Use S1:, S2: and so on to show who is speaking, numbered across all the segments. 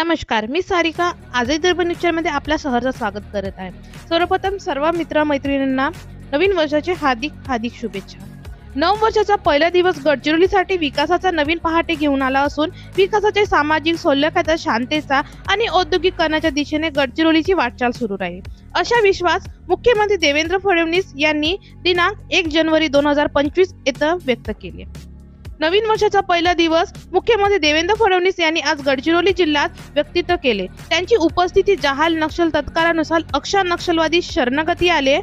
S1: नमस्कार, मी सारिका आजही विदर्भ न्यूज चॅनलमध्ये आपल्या सहर्ष स्वागत करत आहे। सर्वप्रथम सर्व मित्र मैत्रिणींना नवीन वर्षाचे हार्दिक शुभेच्छा। नव वर्षाचा पहिला दिवस गडचिरोलीसाठी विकासाचा नवीन पहाटे घेऊन आला असून विकासाचे सामाजिक सौल्यखाचा शांततेचा आणि औद्योगिकरणाच्या दिशेने गडचिरोलीची वाटचाल सुरू राहील अशा विश्वास मुख्यमंत्री देवेंद्र फडणवीस यांनी दिनांक 1 जानेवारी 2025 येथे व्यक्त केले। नवीन वर्षाचा पहिला दिवस मुख्यमंत्री देवेंद्र फडणवीस यांनी आज गडचिरोली जिल्ह्यात व्यक्तित्व केले। त्यांची उपस्थिती जहाल नक्षल तत्कारानुसार अक्षर नक्षलवादी शरणागती आले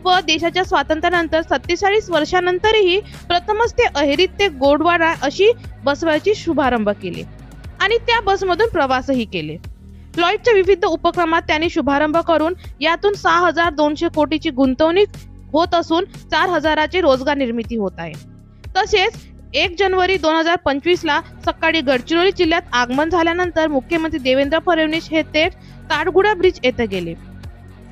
S1: व देशाच्या स्वातंत्र्यानंतर 47 वर्षांनंतरही प्रथमच ते अहेरीत ते गोडवाडा अशी बसवायची शुभारंभ केले आणि त्या बसमधून प्रवासही केले। लॉईडच्या विविध उपक्रमात त्यांनी शुभारंभ करून यातून 6200 कोटीची गुंतवणूक होत असून 4000ची रोजगार निर्मिती होत आहे। तसेच 1 जानेवारी 2025 ला सकाळी गडचिरोली जिल्ह्यात आगमन झाल्यानंतर मुख्यमंत्री देवेंद्र फडणवीस हे थेट ताडगुडा ब्रिज येथे गेले।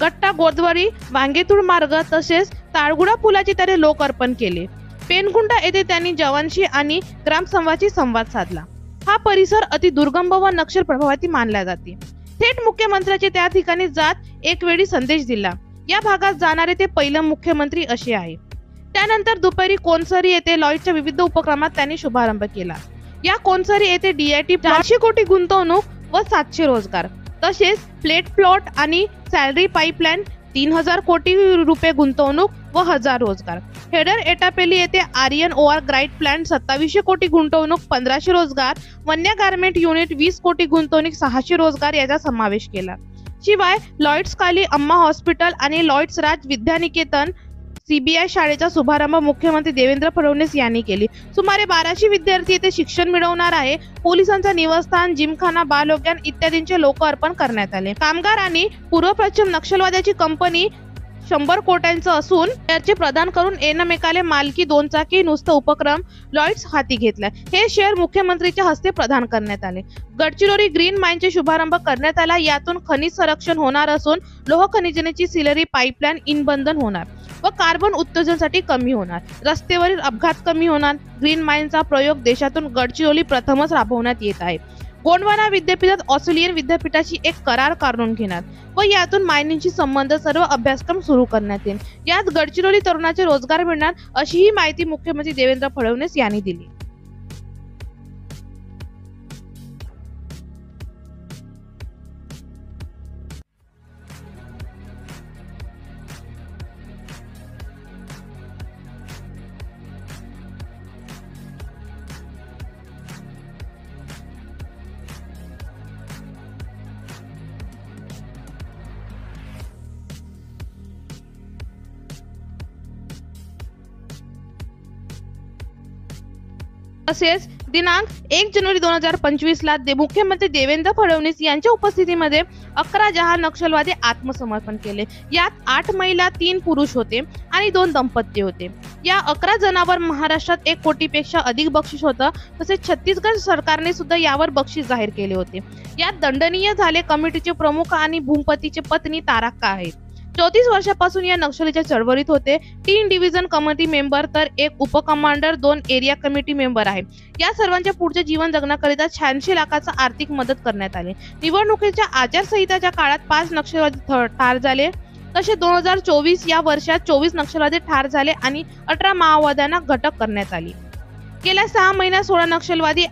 S1: गट्टा गोदवाडी वांगेतूळ मार्ग तसेच ताडगुडा पुलाचे त्यांनी लोकार्पण केले। पेनकुंटा येथे त्यांनी जवानशी आणि ग्रामसंघाशी संवाद साधला। हा परिसर अति दुर्गम व नक्षल प्रभावित मानला जाते। थेट मुख्यमंत्र्याचे त्या ठिकाणी जात एक वेळी संदेश दिला। या भागात जाणारे ते पहिलं मुख्यमंत्री असे आहे। त्यानंतर दुपारी कोनसरी येथे लॉईडच्या विविध उपक्रमात त्यांनी शुभारंभ केला। या कोनसरी येथे DIT 400 कोटी गुंतवणूक व 700 रोजगार तसेच प्लेट प्लॉट आणि सॅलरी पाईपलाईन 3000 कोटी रुपये गुंतवणूक व 1000 रोजगार। हेडर एटापेली येथे आर्यन OR ग्राइट प्लांट 2700 कोटी गुंतवणूक 1500 रोजगार, वन्य गारमेंट युनिट 20 कोटी गुंतवणूक 600 रोजगार याचा समावेश केला। शिवाय लॉईड्स काली अम्मा हॉस्पिटल आणि लॉईड्स राज विद्यानिकेतन CBI शाळेचा शुभारंभ मुख्यमंत्री देवेंद्र फडणवीस यांनी केली। सुमारे 1200 विद्यार्थी येथे शिक्षण मिळवणार आहे। पोलिसांचा निवासस्थान, जिमखाना, बालोद्यान इत्यादींचे लोकार्पण करण्यात आले। कामगार आणि पूर्व पश्चिम नक्षलवाद्याची कंपनी 100 कोट्यांचं असून शेअरचे प्रदान करून एकमेकाले मालकी 2 चाकी नुसतं उपक्रम लॉईड्स हाती घेतला। हे शेअर मुख्यमंत्रीच्या हस्ते प्रदान करण्यात आले। गडचिरोली ग्रीन माइनचे शुभारंभ करण्यात आला। यातून खनिज संरक्षण होणार असून लोह खनिजाची सिलरी पाईपलाईन इनबंधन होणार व कार्बन उत्तेजनासाठी कमी होणार, रस्त्यावरील अपघात कमी होणार। ग्रीन माइनचा प्रयोग देशातून गडचिरोली प्रथमच राबवण्यात येत आहे। गोंडवाना विद्यापीठात ऑस्ट्रेलियन विद्यापीठाशी एक करार करून घेणार व यातून मायनिंगशी संबंध सर्व अभ्यासक्रम सुरू करण्यात येईल। यात गडचिरोली तरुणाचे रोजगार मिळणार अशीही माहिती मुख्यमंत्री देवेंद्र फडणवीस यांनी दिली। तसेच दिनांक 1 जानेवारी 2025 ला मुख्यमंत्री देवेंद्र फडणवीस यांच्या उपस्थितीमध्ये 11 जहाल नक्षलवादी आत्मसमर्पण केले। यात 8 महिला 3 पुरुष होते आणि 2 दंपती होते। या 11 जणांवर महाराष्ट्रात 1 कोटीपेक्षा अधिक बक्षीस होतं। तसेच छत्तीसगड सरकारने सुद्धा यावर बक्षीस जाहीर केले होते। यात दंडनीय झाले कमिटीचे प्रमुख आणि भूमपतीचे पत्नी तारक्का आहेत। 34 वर्षापासून या नक्षलीच्या चळवळीत होते। 3 डिव्हिजन कमिटी मेंबर तर 1 उपकमांडर 2 एरिया कमिटी मेंबर आहे। या सर्वांच्या पुढचे जीवन जगण्याकरिता 86 लाखाचा आर्थिक मदत करण्यात आली। निवडणुकीच्या आचारसंहितेच्या काळात 5 नक्षलवादी ठार झाले। तसे 2024 या वर्षात 24 नक्षलवादी ठार झाले आणि 18 माओवाद्यांना अटक करण्यात आली। गेल्या 6 महिन्यात 16 नक्षलवादी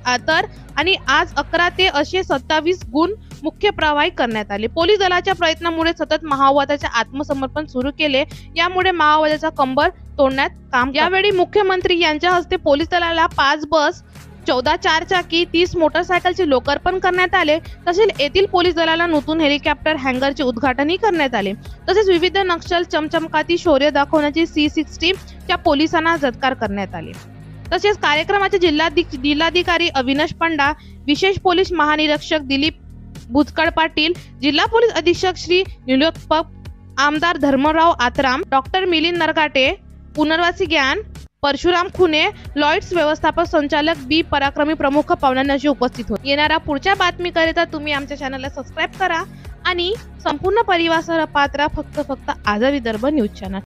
S1: आणि आज 11 ते असे 27 गुण मुख्य प्रवाही करण्यात आले। पोलीस दलाच्या प्रयत्नामुळे सतत माओवाद्याचे आत्मसमर्पण सुरू केले। यामुळे माओवाद्याचा कंबर तोडण्यात काम। यावेळी मुख्यमंत्री यांच्या हस्ते पोलीस दलाला 5 बस, 14 4चाकी, 30 मोटरसायकलचे लोकार्पण करण्यात आले। तसेच येथील पोलीस दलाला नूतन हेलिकॉप्टर हँगरचे उद्घाटनही करण्यात आले। तसेच विविध नक्षल चमचमकाती शौर्य दाखवण्याचे C60 च्या पोलिसांना सत्कार करण्यात आले। तसेच कार्यक्रमाचे जिल्हाधिकारी अविनाश पंडा, विशेष पोलीस महानिरीक्षक दिलीप भुजकळ पाटील, जिल्हा पोलीस अधीक्षक श्री निलोत्पक, आमदार धर्मराव आत्राम, डॉक्टर मिलिंद नरकाटे, पुनर्वसी ज्ञान, परशुराम खुने, लॉईड्स व्यवस्थापक संचालक B पराक्रमी प्रमुख पाहुण्यांशी उपस्थित होते। येणाऱ्या पुढच्या बातमीकरिता तुम्ही आमच्या चॅनलला सबस्क्राईब करा आणि संपूर्ण परिवारासह पात्रा फक्त आझाद विदर्भ न्यूज चॅनल।